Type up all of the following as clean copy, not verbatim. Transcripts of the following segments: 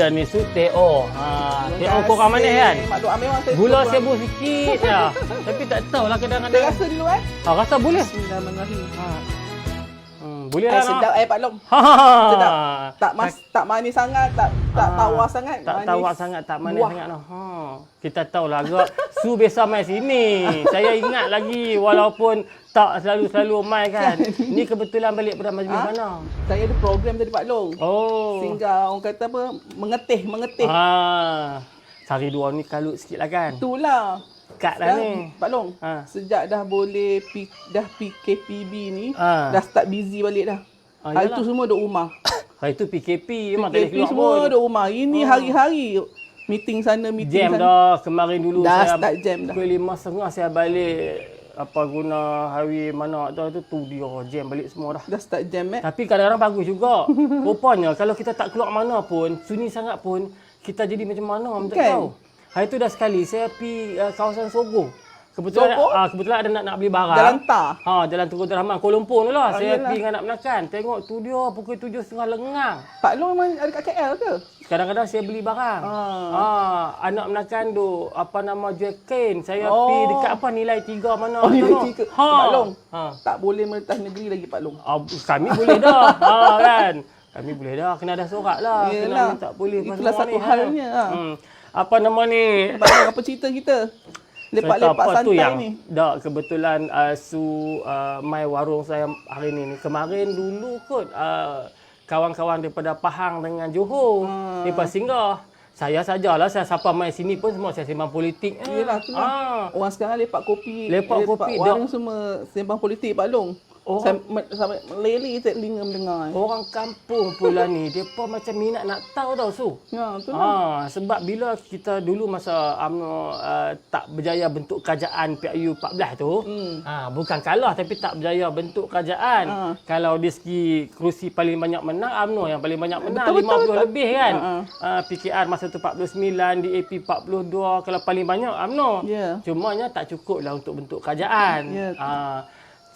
dia ni Su Teo. Teo kurang manis kan? Maklum memang saya Gula sebu sikit je. Tapi tak tahulah Dia kadang-kadang. rasa dulu Rasa boleh. Bismillahirrahmanirrahim. Boleh lah. Sedap Pak Long. Ha. Sedap. Tak manis sangat, tak tawar sangat. Tak manis. tawar sangat, tak manis Buah. sangat. Kita tahulah agak Su biasa main sini. Saya ingat lagi walaupun tak selalu main kan. Ni kebetulan balik pada majlis mana? Saya ada program tadi Pak Long. Oh. Sehingga orang kata apa? Mengetih. Sehari dua ni kalut sikit lah kan? Itulah. Kat dah ni. Pak Long, sejak dah boleh dah PKPB ni, dah start busy balik dah. Hari tu semua duduk rumah. Hari tu PKP memang tak boleh keluar semua pun. duduk rumah. Ini hari-hari meeting sana, meeting Jam sana. dah. Kemarin dulu Dah saya start jam dah. pukul 5.30 saya balik. Apa guna hari mana tu dia jam balik semua dah. Dah start jam Tapi kadang-kadang bagus juga. Rupanya kalau kita tak keluar mana pun, sunyi sangat pun, kita jadi macam mana tak tahu. Hari tu dah sekali saya pergi kawasan Sogo. Kebetulan ada nak beli barang. Jalan Tar. Jalan Tunku Rahman, Kuala Lumpur tu lah. Saya Yalah. pergi dengan anak menakan. Tengok tu dia pukul 7.30 lengang. Pak Long memang ada kat KL ke? Kadang-kadang saya beli barang. Anak menakan tu jual kain. Saya pergi dekat nilai 3 mana. Nilai 3. Pak Long. Tak boleh merentas negeri lagi Pak Long. Kami boleh dah. Kan. Kami boleh dah. Kena ada sorak lah. Yelah. Kena tak boleh. Itulah satu halnya. Apa nama ni? Pak Long, apa cerita kita? Lepak-lepak santai yang, ni. Tak, kebetulan Su mai warung saya hari ni. Kemarin dulu kot kawan-kawan daripada Pahang dengan Johor lepas singgah. Saya sajalah, saya siapa mai sini pun semua saya sembang politik. Yelah, tu lah. Orang sekarang lepak kopi. Lepak kopi. Warung semua sembang politik Pak Long. Sampai leli telinga mendengar. Orang kampung pula ni, depa macam minat nak tahu tau Su. Ya, tu lah. Sebab bila kita dulu masa UMNO tak berjaya bentuk kerajaan PIU 14 tu, bukan kalah tapi tak berjaya bentuk kerajaan. Kalau di segi kerusi paling banyak menang, UMNO yang paling banyak menang, 50 lebih kan. PKR masa tu 49, DAP 42, kalau paling banyak UMNO. Cumanya tak cukup lah untuk bentuk kerajaan.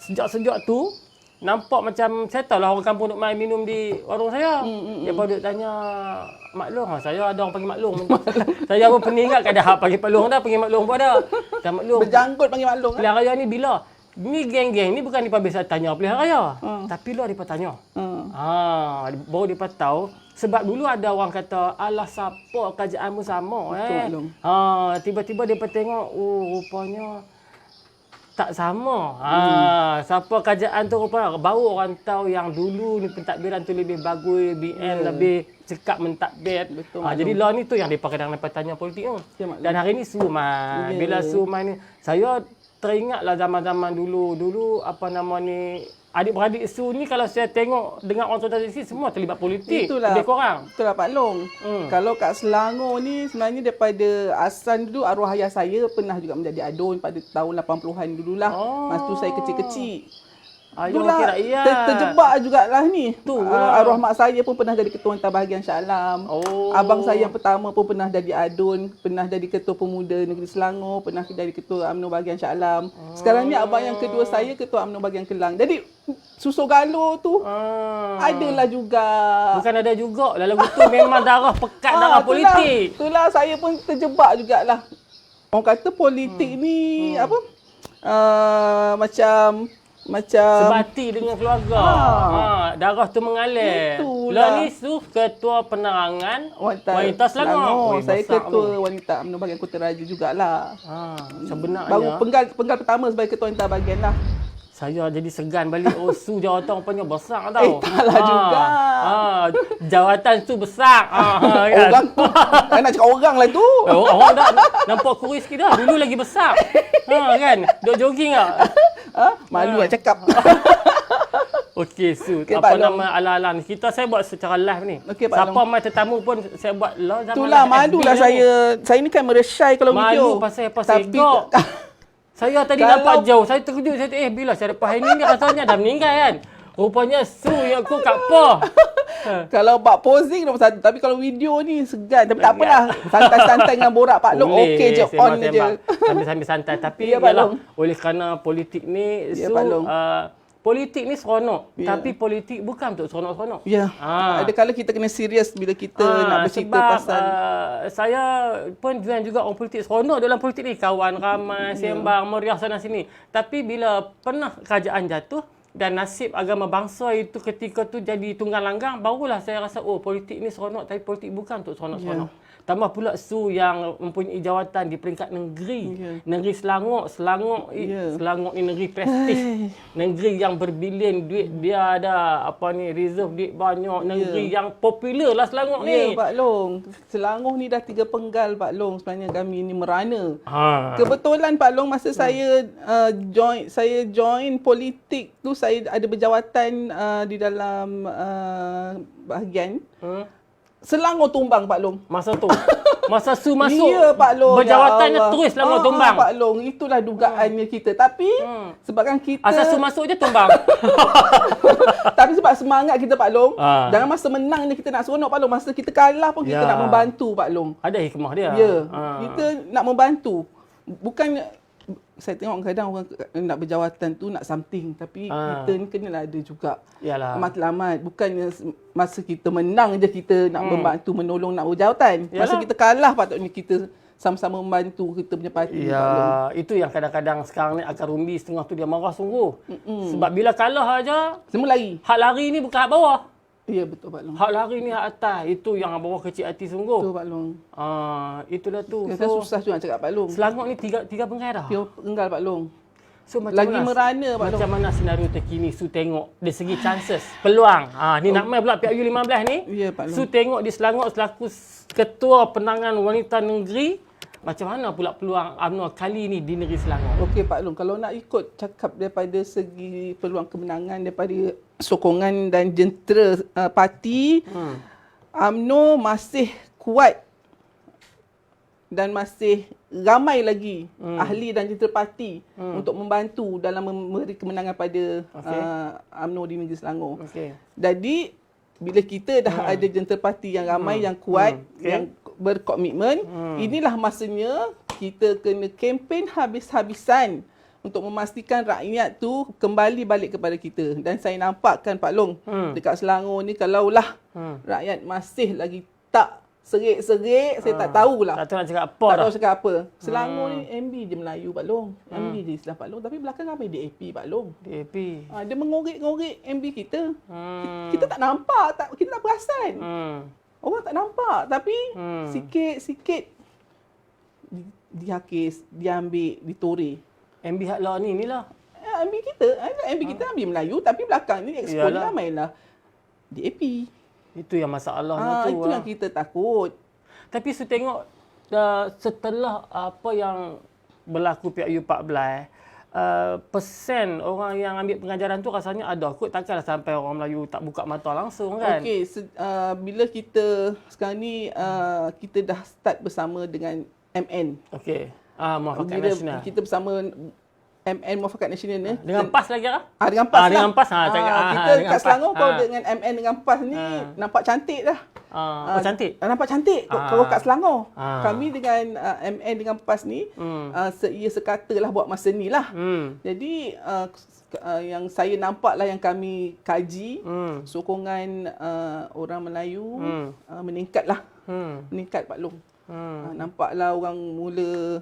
Sejak tu nampak macam saya tahu lah orang kampung duk main minum di warung saya. Dia pun duk tanya maklum saya ada orang panggil maklum. Saya pun pernah ingat ada hak panggil maklum dah, panggil maklum pun ada. Dan maklum berjangkut panggil maklum. Pilihan raya ni bila? Ni geng-geng ni bukan depa biasa tanya pilihan raya. Tapi luar depa tanya. Baru depa tahu sebab dulu ada orang kata alah siapa kerajaan pun sama tiba-tiba depa tengok rupanya tak sama. Siapa kerajaan tu rupanya baru orang tahu yang dulu ni pentadbiran tu lebih bagus, BN lebih cekap mentadbir. Jadi law ni tu yang depa kadang dapat tanya politik tu. Dan hari ni Su mai. Bila Su mai ni saya teringatlah zaman-zaman dulu adik-beradik Su ni kalau saya tengok dengan orang tua tradisi semua terlibat politik. Lebih kurang. Itulah Pak Long. Kalau kat Selangor ni sebenarnya daripada asal dulu arwah ayah saya pernah juga menjadi adun pada tahun 80-an dululah. Masa tu saya kecil-kecil. Itulah terjebak jugalah ni. Arwah mak saya pun pernah jadi ketua Hantar Bahagian Shah Alam. Abang saya yang pertama pun pernah jadi adun, pernah jadi ketua pemuda negeri Selangor, pernah jadi ketua UMNO Bahagian Shah Alam. Sekarang ni abang yang kedua saya ketua UMNO Bahagian Kelang. Jadi susur galuh tu adalah juga. Bukan ada juga. Lalu tu memang darah pekat darah politik. Itulah saya pun terjebak jugalah. Orang kata politik ni macam sebati dengan keluarga. Darah tu mengalir. Lah ni Su ketua penerangan wanita Selangor. Saya ketua wanita UMNO Bahagian Kota Raja jugalah. Sebenarnya baru penggal pertama sebagai ketua wanita bahagian lah. Saya jadi segan balik. Su jawatan rupanya besar tau. Taklah juga. Jawatan Su besar. Orang tu. Nak cakap orang lah tu. Orang dah nampak kurus sikit dah. Dulu lagi besar. Kan? Duk jogging tak? Malu nak cakap. Okey Su, Pak nama ala-ala ni. Saya buat secara live ni. Siapa mai tetamu pun saya buat lah. Itulah malulah saya. Saya ni kan meresai kalau video. Malu pasal segok. Saya tadi nampak jauh. Saya terkejut. Saya bila saya dapat hari ni rasanya dah meninggal kan. Rupanya Su yang aku kat apa. Kalau buat posing nombor satu. Tapi kalau video ni segan. Tapi tak apalah. Santai-santai dengan borak Pak Long. Okey je. On je. Sambil-sambil santai. Tapi yalah, oleh kerana politik ni Su politik ni seronok. Tapi politik bukan untuk seronok-seronok. Ya. Ada kala kita kena serius bila kita nak bercerita pasal. Saya pun join juga orang politik. Seronok dalam politik ni. Kawan ramai, sembang, meriah sana sini. Tapi bila pernah kerajaan jatuh dan nasib agama bangsa itu ketika tu jadi tunggang langgang, barulah saya rasa politik ni seronok, tapi politik bukan untuk seronok-seronok. Tambah pula Su yang mempunyai jawatan di peringkat negeri. Negeri Selangor. Selangor ni negeri prestis. Negeri yang berbilion duit. Dia ada reserve duit banyak. Negeri yang popular lah Selangor ni. Ya, Pak Long. Selangor ni dah 3 penggal, Pak Long. Sebenarnya kami ni merana. Kebetulan Pak Long masa saya join politik tu, saya ada berjawatan di dalam bahagian. Selangor tumbang, Pak Long. Masa tu. Masa Su masuk. Ya, Pak Long. Berjawatannya terus Selangor tumbang. Pak Long, itulah dugaannya kita. Tapi sebabkan kita asal Su masuk je tumbang. Tapi sebab semangat kita, Pak Long. Dalam masa menang ni kita nak seronok, Pak Long. Masa kita kalah pun kita nak membantu, Pak Long. Ada hikmah dia. Ya. Kita nak membantu. Bukan saya tengok kadang orang nak berjawatan tu nak something, tapi kita ni kenalah ada juga matlamat. Bukannya masa kita menang je kita nak membantu, menolong, nak berjawatan. Masa kita kalah patutnya kita sama-sama membantu kita punya parti. Ya, itu yang kadang-kadang sekarang ni akar rumbi setengah tu dia marah sungguh. Sebab bila kalah aja semua lari. Hak lari ni bukan hak bawah. Ya, betul, Pak Long. Hak lari ni hak atas. Itu yang bawah kecil hati sungguh. Betul, Pak Long. Itulah tu. So, susah juga nak cakap, Pak Long. Selangor ni tiga penggal dah. 3 penggal, Pak Long. So, lagi merana, Pak Long. Macam mana senario terkini Su tengok dari segi chances, peluang. Ni nak main pula PRU 15 ni. Ya, Pak Long. Su tengok di Selangor selaku Ketua Penangan Wanita Negeri. Macam mana pula peluang UMNO kali ni di negeri Selangor? Okey, Pak Long, kalau nak ikut cakap daripada segi peluang kemenangan daripada sokongan dan jentera parti, UMNO masih kuat dan masih ramai lagi ahli dan jentera parti untuk membantu dalam memberi kemenangan pada UMNO di negeri Selangor. Jadi bila kita dah ada jentera parti yang ramai, yang kuat, yang berkomitmen, inilah masanya kita kena kempen habis-habisan untuk memastikan rakyat tu kembali balik kepada kita. Dan saya nampakkan, Pak Long, dekat Selangor ni kalaulah rakyat masih lagi tak serik-serik, saya tak tahulah. Tak tahu nak cakap apa tak dah. tahu cakap apa. Selangor ni MB je Melayu, Pak Long. MB je Islam, Pak Long. Tapi belakang ramai DAP, Pak Long. DAP. Dia mengorek-ngorek MB kita. Kita tak nampak, kita tak perasan. Orang tak nampak, tapi sikit-sikit dihakis, diambil, ditoreh. MB hak lah ni lah. MB kita MB Melayu, tapi belakang ni ekspor ni ramailah DAP. Itu yang masalahnya tu. Itu yang kita takut. Tapi Su tengok setelah apa yang berlaku PRU 14, persen orang yang ambil pengajaran tu rasanya ada kot. Takkanlah sampai orang Melayu tak buka mata langsung kan. Okey, bila kita sekarang ni kita dah start bersama dengan MN. Okey. Muafakat Nasional. Kita bersama MN Muafakat Nasional ni. Dengan PAS lagi lah? Dengan PAS lah. Dengan PAS. Kita kat Selangor kalau dengan MN dengan PAS ni nampak cantik dah. Cantik? Nampak cantik kalau kat Selangor. Kami dengan MN dengan PAS ni seia sekata lah buat masa ni lah. Jadi yang saya nampak lah yang kami kaji, sokongan orang Melayu meningkat lah. Meningkat, Pak Long. Nampaklah orang mula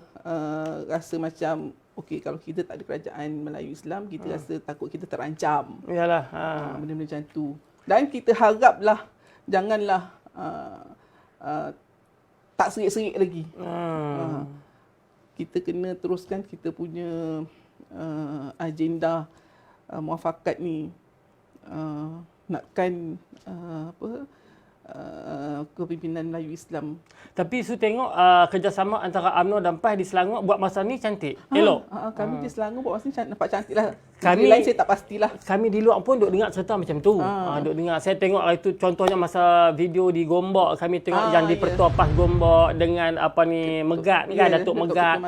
rasa macam okey, kalau kita tak ada kerajaan Melayu Islam, kita rasa takut kita terancam. Yalah. Benda-benda macam tu. Dan kita haraplah janganlah tak serik-serik lagi. Kita kena teruskan kita punya agenda muafakat ni. Nakkan kepimpinan Melayu Islam. Tapi Su tengok kerjasama antara UMNO dan PAS di Selangor buat masa ni cantik. Elok. Kami di Selangor buat masa ni nampak cantik lah. Kami lain saya tak pastilah. Kami di luar pun duk dengar cerita macam tu. Duk dengar. Saya tengok itu contohnya masa video di Gombak, kami tengok yang di Pertua PAS Gombak dengan Megat kan, Datuk Megat.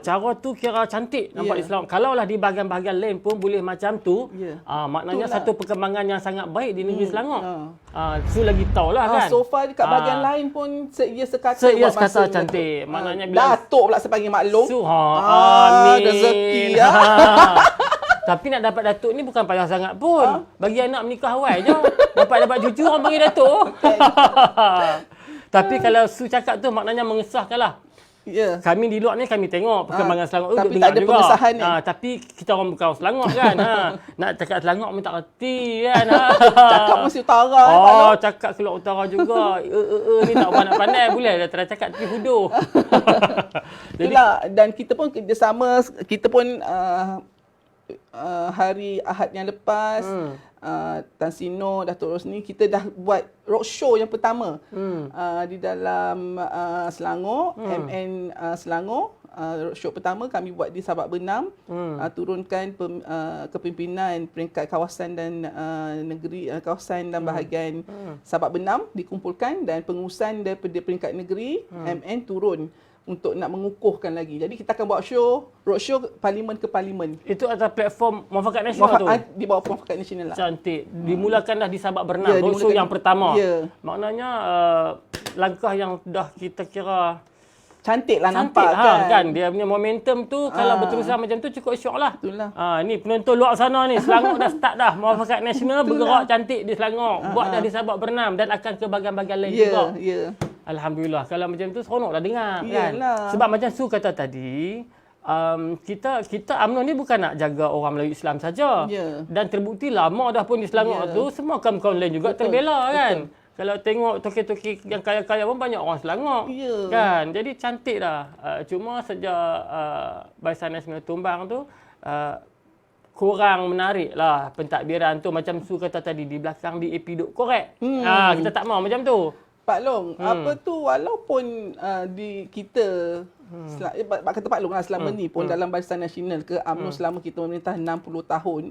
Cara tu kira cantik nampak di Selangor. Kalaulah di bahagian-bahagian lain pun boleh macam tu, maknanya satu perkembangan yang sangat baik di negeri Selangor. Su lagi tahulah kan. So far dekat bahagian lain pun seia sekata buat masa cantik. Maknanya bila Datuk pula saya panggil maklum. Amin. Rezeki Tapi nak dapat datuk ni bukan payah sangat pun. Bagi anak menikah awal je. Dapat cucu orang panggil datuk. Tapi kalau Su cakap tu maknanya mengesahkan lah. Ya. Kami di luar ni kami tengok perkembangan Selangor tu tapi dengar tak ada juga. pengesahan ni. Tapi kita orang bukan orang Selangor kan. Nak cakap Selangor pun tak reti kan. Cakap mesti utara. Cakap keluar utara juga. Ni tak nak pandai boleh dah try cakap tapi hudur. Itulah, dan kita pun kerjasama, kita pun hari Ahad yang lepas Tan Sino, Datuk Rosni, kita dah buat roadshow yang pertama di dalam Selangor, MN Selangor. Roadshow pertama kami buat di Sabak Bernam, turunkan kepimpinan peringkat kawasan dan negeri, kawasan dan bahagian Sabak Bernam dikumpulkan, dan pengurusan daripada peringkat negeri MN turun untuk nak mengukuhkan lagi. Jadi kita akan buat roadshow parlimen ke parlimen. Itu atas platform Muafakat Nasional tu? Di bawah Muafakat Nasional lah. Cantik. Dimulakan dah di Sabak Bernam, roadshow yang pertama. Maknanya langkah yang dah kita kira cantik lah nampak kan. Dia punya momentum tu kalau berterusan macam tu cukup syok lah. Itulah. Ni penonton luar sana ni, Selangor dah start dah. Muafakat Nasional bergerak cantik di Selangor. Buat dah di Sabak Bernam dan akan ke bahagian-bahagian lain juga. Alhamdulillah. Kalau macam tu seronok dah dengar kan. Sebab macam Su kata tadi, kita UMNO ni bukan nak jaga orang Melayu Islam saja. Dan terbukti lama dah pun di Selangor tu semua kaum-kaum lain juga terbela kan. Kalau tengok toki-toki yang kaya-kaya pun banyak orang Selangor. Kan. Jadi cantik dah. Cuma sejak Barisan Nasional tumbang tu kurang menarik lah pentadbiran tu. Macam Su kata tadi, di belakang DAP duk korek. Kita tak mau macam tu. Pak Long, apa tu, walaupun di kita kata Pak Long lah, selama ni pun dalam Barisan Nasional ke UMNO selama kita memerintah 60 tahun,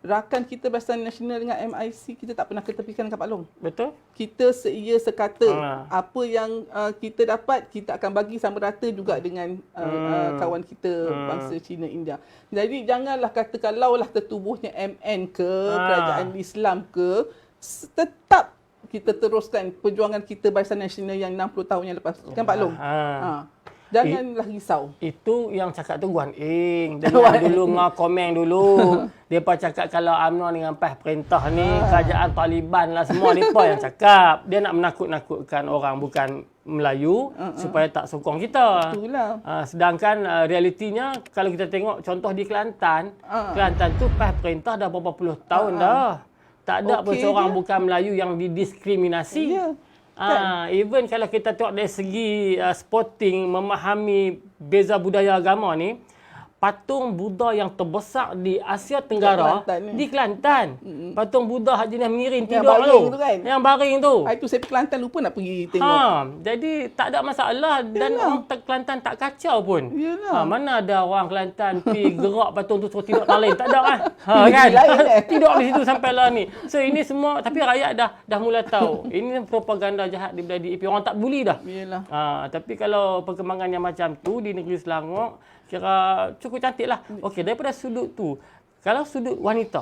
rakan kita Barisan Nasional dengan MIC kita tak pernah ketepikan dengan Pak Long. Betul. Kita seia sekata. Apa yang kita dapat, kita akan bagi sama rata juga dengan kawan kita bangsa Cina India. Jadi janganlah kata kalaulah tertubuhnya MN ke kerajaan Islam ke, tetap kita teruskan perjuangan kita Barisan Nasional yang 60 tahun yang lepas. Kan Pak Long? Janganlah risau. Itu yang cakap tu Guan Eng. Dengar dulu, komen dulu. Depa cakap kalau UMNO dengan PAS perintah ni, kerajaan Taliban lah semua, depa yang cakap. Dia nak menakut-nakutkan orang bukan Melayu supaya tak sokong kita. Itulah. Sedangkan realitinya kalau kita tengok contoh di Kelantan, Kelantan tu PAS perintah dah berapa puluh tahun dah. Tak ada pun seorang bukan Melayu yang didiskriminasi. Even kalau kita tengok dari segi sporting, memahami beza budaya agama ni, patung Buddha yang terbesar di Asia Tenggara di Kelantan. Patung Buddha Haji Mirin tidur tu. Kan? Yang baring tu. Itu saya pergi Kelantan lupa nak pergi tengok. Jadi tak ada masalah dan orang Kelantan tak kacau pun. Mana ada orang Kelantan pergi gerak patung tu suruh tidur tak lain. Tak ada kan? Kan? Tidur di situ sampai lah ni. So ini semua, tapi rakyat dah mula tahu. Ini propaganda jahat di DAP. Orang tak bully dah. Tapi kalau perkembangan yang macam tu di negeri Selangor, kira cukup cantik lah. Okey, daripada sudut tu, kalau sudut wanita,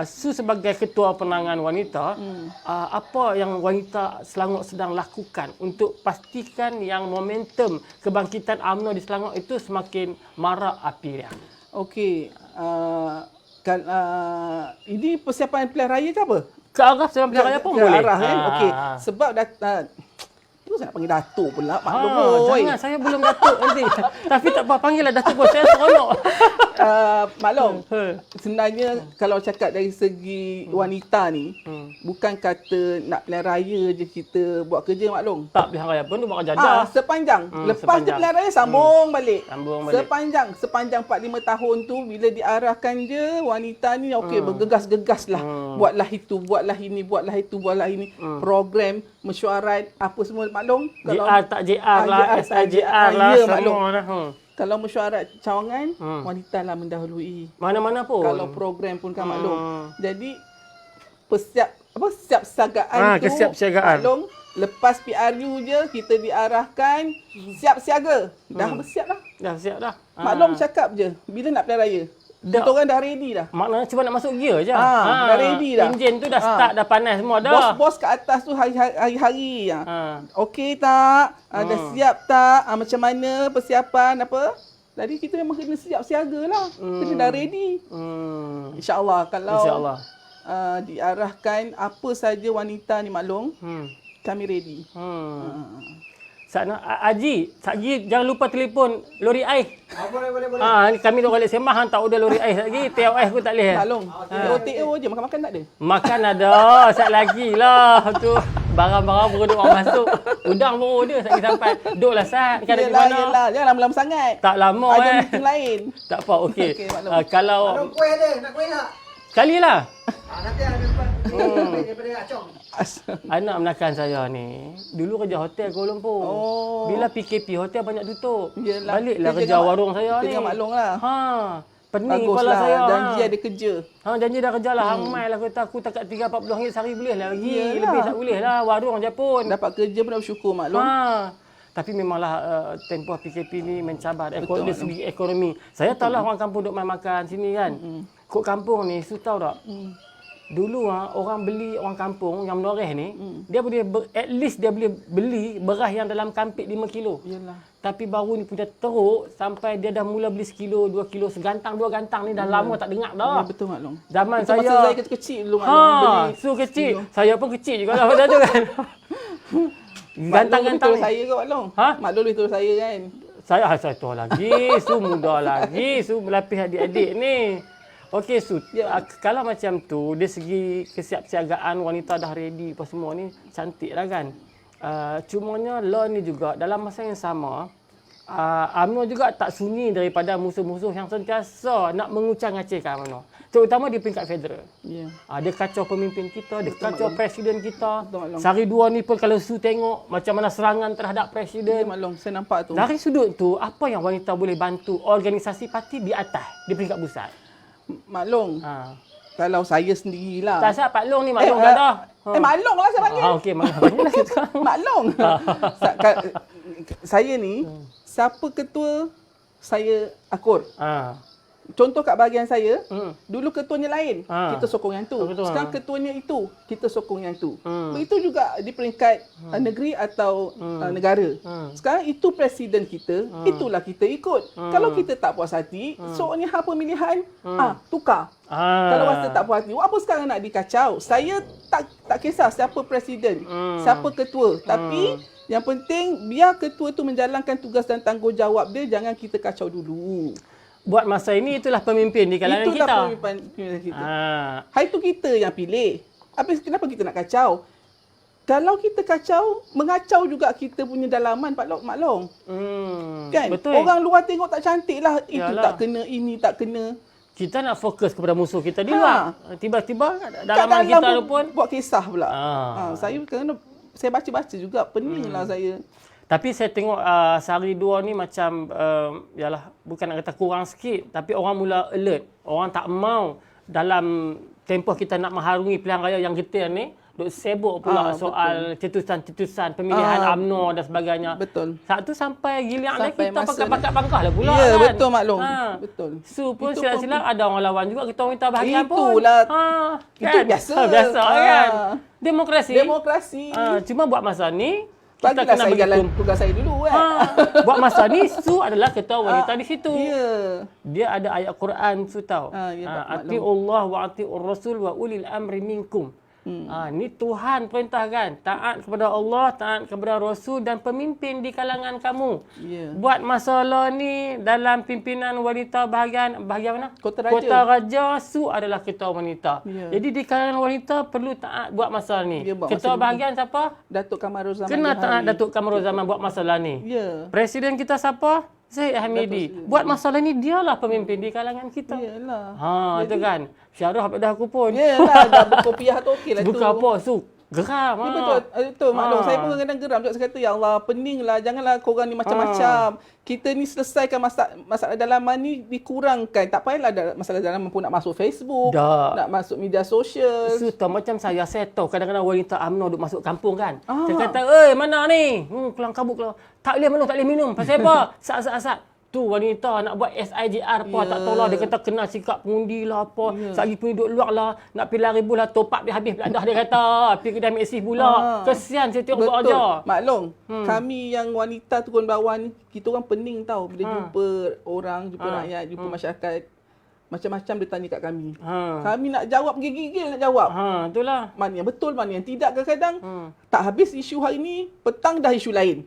Su sebagai ketua penangan wanita, apa yang wanita Selangor sedang lakukan untuk pastikan yang momentum kebangkitan UMNO di Selangor itu semakin marak api dia? Okey, ini persiapan pilihan raya ke apa? Ke arah persiapan pilihan raya pun boleh. Ke arah kan? Okey, sebab saya nak panggil Datuk pula, maklum. Jangan, saya belum Datuk nanti. Tapi tak apa, panggillah Datuk pun. Saya seronok. Maklum, sebenarnya kalau cakap dari segi wanita ni, bukan kata nak pilihan raya je kita buat kerja, maklum. Tak, pilihan raya pun dia buat kerja dah. Sepanjang. Lepas dia pilihan raya, sambung balik. Sambung balik. Sepanjang 4-5 tahun tu, bila diarahkan je, wanita ni okey, bergegas-gegas lah. Buatlah itu, buatlah ini, buatlah itu, buatlah ini. Program, mesyuarat, apa semua, maklum. JR tak JR lah, SIJR lah, semua dah. Kalau mesyuarat cawangan, wanita lah mendahului. Mana-mana pun. Kalau program pun kan maklum. Jadi, kesiapsiagaan tu, maklum, lepas PRU je, kita diarahkan, siap siaga. Dah bersiap dah. Dah siap dah. Maklum cakap je, bila nak pilihan raya? Kita orang dah ready dah. Maknanya cuma nak masuk gear je. Dah ready dah. Enjin tu dah start, dah panas semua dah. Bos-bos kat atas tu hari-hari. Okey tak? Dah siap tak? Macam mana persiapan apa? Jadi kita memang kena siap siaga lah. Kena dah ready. InsyaAllah kalau InsyaAllah. Diarahkan apa saja wanita ni maklum, kami ready. Sana Haji, Haji jangan lupa telefon lori air. Boleh. Ni kami dok balik sembah hang tak order lori air lagi. Tiap air aku tak boleh. Maklum. OTO je, makan-makan tak ada. Makan ada, sat lagi lah tu. Barang-barang produk orang masuk. Udang pun order tak sampai. Duklah sat kan di mana. Yelah. Jangan lama-lama sangat. Tak lama Ada meeting lain. Tak apa, okey. Okey, maklum. Kalau Kuih ada, nak kuih tak? sekali lah. Nanti ada depan. Daripada Acong. Anak menakan saya ni dulu kerja hotel Kuala Lumpur. Bila PKP hotel banyak tutup. Yelah. Baliklah Kerja kerja dengan warung saya kerja ni. dengan maklum lah. Pening kepala Baguslah, saya. janji ada kerja. Janji dah kerja lah. Hang mai lah kata aku takat 3-40 ringgit sehari boleh lah lagi. Yelah. Lebih tak boleh lah. Warung je pun. Dapat kerja pun dah bersyukur maklum. Tapi memanglah tempoh PKP ni mencabar Betul, dari segi ekonomi. Saya tahu lah orang kampung duk main makan sini kan. Kok kampung ni, su tahu tak? Dulu orang beli orang kampung yang menoreh ni, dia boleh at least dia boleh beli beras yang dalam kampik 5 kilo. Yalah. Tapi baru ni punya teruk sampai dia dah mula beli sekilo, 2 kilo, segantang, 2 gantang ni dah lama tak dengar dah. Ya, betul maklum. Zaman Itu masa saya kecil-kecil dulu maklum beli. Su kecil. Saya pun kecil juga lah pada tu kan. Gantang-gantang Maklum saya ke maklum? Maklum itu saya kan. Saya tua lagi, Su muda lagi, Su melapis adik-adik ni. Okey Su, kalau macam tu, dari segi kesiapsiagaan wanita dah ready apa semua ni, cantik lah kan. Cumanya law ni juga dalam masa yang sama, UMNO juga tak sunyi daripada musuh-musuh yang sentiasa nak mengucang-ngacirkan UMNO. Terutama di peringkat federal. Ya. Dia kacau pemimpin kita, dia kacau presiden kita. Betul, Sehari dua ni pun kalau Su tengok macam mana serangan terhadap Ya presiden. maklum, saya nampak tu. Dari sudut tu, apa yang wanita boleh bantu organisasi parti di atas, di peringkat pusat? Maklum. Kalau saya sendirilah. Tak siap Pak Long ni, Mak Long tak dah. Maklum lah saya panggil. Okey, maklum lah kita. Maklum. Saya ni, siapa ketua, saya akur. Contoh kat bahagian saya, dulu ketuanya lain, kita sokong yang tu. Sekarang ketuanya itu, kita sokong yang tu. Begitu juga di peringkat negeri atau negara. Sekarang itu presiden kita, itulah kita ikut. Kalau kita tak puas hati, soalnya hak pemilihan, tukar. Kalau rasa tak puas hati, apa sekarang nak dikacau? Saya tak kisah siapa presiden, siapa ketua. Tapi yang penting biar ketua tu menjalankan tugas dan tanggungjawab dia, jangan kita kacau dulu. Buat masa ini itulah pemimpin di kalangan kita. Itulah pemimpin kita. Hari tu kita yang pilih. Tapi kenapa kita nak kacau? Kalau kita kacau, mengacau juga kita punya dalaman Pak Long. Kan? Betul. Orang luar tengok tak cantik lah. Itu Yalah. tak kena, ini tak kena. Kita nak fokus kepada musuh kita di luar. Tiba-tiba dalaman Kat kita dalam pun buat kisah pula. Saya baca-baca juga, pening lah saya. tapi saya tengok sehari dua ni macam yalah bukan nak kata kurang sikit, tapi orang mula alert. Orang tak mau dalam tempoh kita nak mengharungi pilihan raya yang getir ni duk sibuk pula soal cetusan-cetusan pemilihan UMNO dan sebagainya. Betul. Saat tu sampai giliran dah Sampai kita masa pakat-pakat bangkah lah pula Ya, kan. betul maklum. Betul. Su pun Itu silap-silap ada orang lawan juga, kita orang minta bahagian pun. Itulah. Itu kan? biasa. Biasa kan. Demokrasi. Cuma buat masa ni kita Bagilah kena saya jalan berhitung. tugas saya dulu kan. Buat masa ni Su adalah ketua wanita di situ. Ya. Dia ada ayat Quran Su tahu. Ya, Atiullah wa atiur rasul wa ulil amri minkum. Ni Tuhan perintahkan, taat kepada Allah, taat kepada Rasul dan pemimpin di kalangan kamu. Ya. Buat masalah ni dalam pimpinan wanita bahagian mana? Kota Raja. Kota Raja, Su adalah ketua wanita. Ya. Jadi di kalangan wanita perlu taat buat masalah ni. Ya, buat Ketua masalah bahagian siapa? Datuk Kamarul Zaman. Kena taat Johari. Datuk Kamarul Zaman buat masalah ni. Ya. Presiden kita siapa? Zaid Hamidi. Buat masalah ni dialah pemimpin di kalangan kita. Yalah. Itu kan. Syarah dah aku pun. Yalah, dah berkopiah tu okey lah tu. Bukan apa, Su. Geram. Ya, betul. Betul maklum. Saya pun kadang-kadang geram juga. Saya kata, ya Allah, peninglah. Janganlah korang ni macam-macam. Kita ni selesaikan masalah dalaman ni dikurangkan. Tak payahlah masalah dalaman pun nak masuk Facebook, nak masuk media sosial. Su tahu macam saya tahu kadang-kadang wanita UMNO duk masuk kampung kan. Dia kata, mana ni? Kelang kabut kelang. Tak boleh minum. Pasal apa? Sat. tu wanita nak buat SIJR apa tak tahu lah. Dia kata kena sikap pengundi lah apa. Sagi pengundi duduk luar lah. Nak pergi lari bola top up dia habis pula dah dia kata. Pergi kedai Maxi pula. Kesian saya tengok buat aja. Maklum, kami yang wanita turun bawah ni, kita orang pening tau bila jumpa orang, jumpa rakyat, jumpa masyarakat. Macam-macam dia tanya kat kami. Kami nak jawab, gigil-gigil nak jawab. Itulah. Mana yang betul, mana yang tidak. Kadang-kadang tak habis isu hari ni, petang dah isu lain.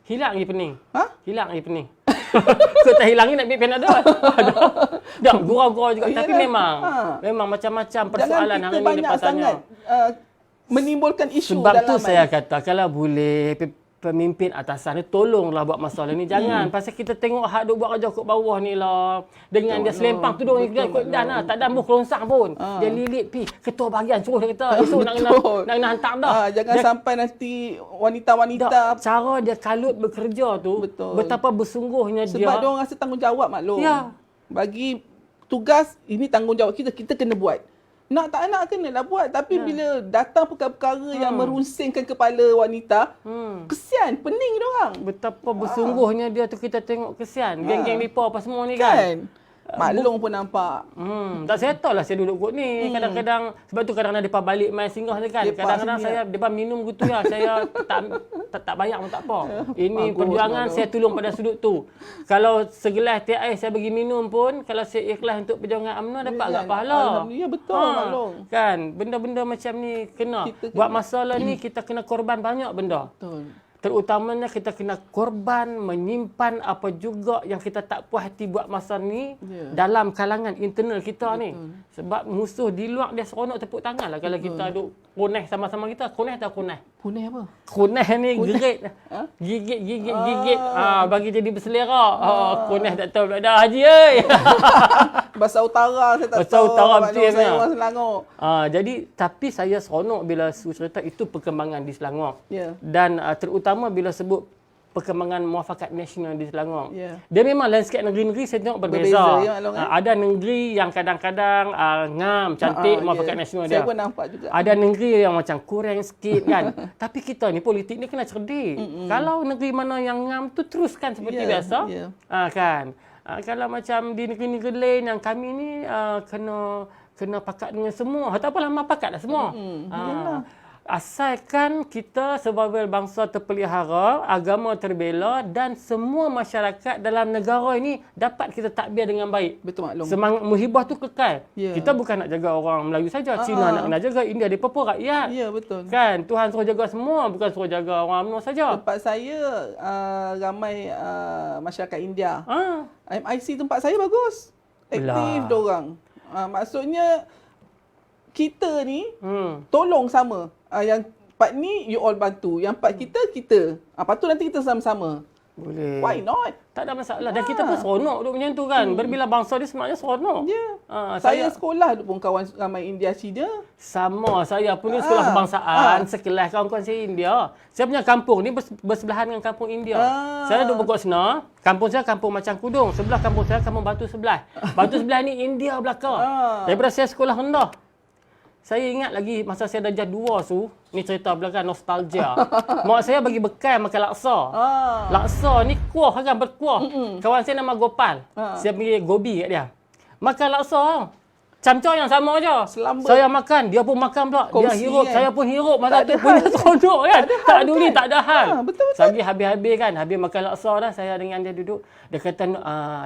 Hilang je pening. Hilang je pening. Ha? Kau tak hilang ni nak ambil Panadol. Dah gurau-gurau juga. Tapi memang macam-macam persoalan hari ni lepas tanya. Menimbulkan isu sebab dalam tu saya kata kalau boleh pemimpin atasan ni tolonglah buat masalah ni. Jangan pasal kita tengok hak duk buat kerja kat bawah ni lah. Dengan dia selempang tudung ni ikut dan lah. Tak ada muh kerongsang pun. Dia lilit pi ketua bahagian suruh dia kata esok nak kena hantar dah. Jangan sampai nanti wanita-wanita cara dia kalut bekerja tu betapa bersungguhnya dia. Sebab dia orang rasa tanggungjawab maklum. Ya. Bagi tugas ini tanggungjawab kita kena buat. Nak tak nak kenalah buat. Tapi bila datang perkara-perkara yang merunsingkan kepala wanita, kesian, pening dia orang. Betapa bersungguhnya dia tu kita tengok kesian. Geng-geng lipa apa semua ni kan. Maklum pun nampak. Tak settle lah saya duduk kot ni. Kadang-kadang sebab tu kadang-kadang depa balik main singgah dia kan. Kadang-kadang saya depa minum gitu ya. Saya tak bayar pun tak apa. Ini perjuangan saya tolong pada sudut tu. Kalau segelas teh ais saya bagi minum pun kalau saya ikhlas untuk perjuangan UMNO dapat agak pahala. Alhamdulillah betul maklum. Kan benda-benda macam ni kena. Buat masalah ni kita kena korban banyak benda. Betul. Terutamanya kita kena korban menyimpan apa juga yang kita tak puas hati buat masa ni dalam kalangan internal kita ni. Sebab musuh di luar dia seronok tepuk tangan lah kalau kita duk koneh sama-sama kita. Koneh tak koneh? Koneh apa? Koneh ni gerit. Gigit. Bagi jadi berselera. Koneh tak tahu pula dah Haji oi. Bahasa utara saya tak Bahasa tahu. utara betul saya ni. orang Selangor. Jadi tapi saya seronok bila cerita itu perkembangan di Selangor. Dan terutama bila sebut perkembangan muafakat nasional di Selangor. Dia memang landscape negeri-negeri saya tengok berbeza. Ada negeri yang kadang-kadang ngam, cantik muafakat nasional dia. Saya pun nampak juga. Ada negeri yang macam kurang sikit kan. Tapi kita ni politik ni kena cerdik. Kalau negeri mana yang ngam tu teruskan seperti biasa. Kan. Kalau macam di negeri-negeri lain yang kami ni kena pakat dengan semua. Tak apalah pakat dah semua. Asalkan kita sebagai bangsa terpelihara, agama terbela dan semua masyarakat dalam negara ini dapat kita takbir dengan baik. Betul maklum. Semangat muhibah tu kekal. Kita bukan nak jaga orang Melayu saja. Cina nak kena jaga, India dia apa rakyat. Ya betul. Kan Tuhan suruh jaga semua, bukan suruh jaga orang UMNO saja. Tempat saya ramai masyarakat India. MIC tempat saya bagus. Aktif diorang. Maksudnya kita ni tolong sama. Yang part ni you all bantu. Yang part kita. Lepas tu nanti kita sama-sama. Boleh. Why not? Tak ada masalah. Dan kita pun seronok duduk macam tu kan. Berbilang bangsa dia sebenarnya seronok. Saya sekolah pun kawan ramai India Cina. Sama. Saya pun ni sekolah kebangsaan. Sekelas kawan-kawan saya India. Saya punya kampung ni bersebelahan dengan kampung India. Saya duduk Pokok Sena. Kampung saya kampung Macang Kudung. Sebelah kampung saya kampung Batu Sebelah. Batu Sebelah ni India belakang. Daripada saya sekolah rendah. Saya ingat lagi masa saya darjah 2 tu, ni cerita belakang nostalgia. Mak saya bagi bekal makan laksa. Laksa ni kuah kan, berkuah. Kawan saya nama Gopal. Saya pergi gobi kat dia. Makan laksa. Camca yang sama je. Selamba. Saya makan, dia pun makan pula. Dia hirup, saya pun hirup. Masa tu punya seronok kan. Tak peduli, tak ada hal. Betul-betul. Sagi habis-habis kan. Habis makan laksa dah, saya dengan dia duduk. Dia kata,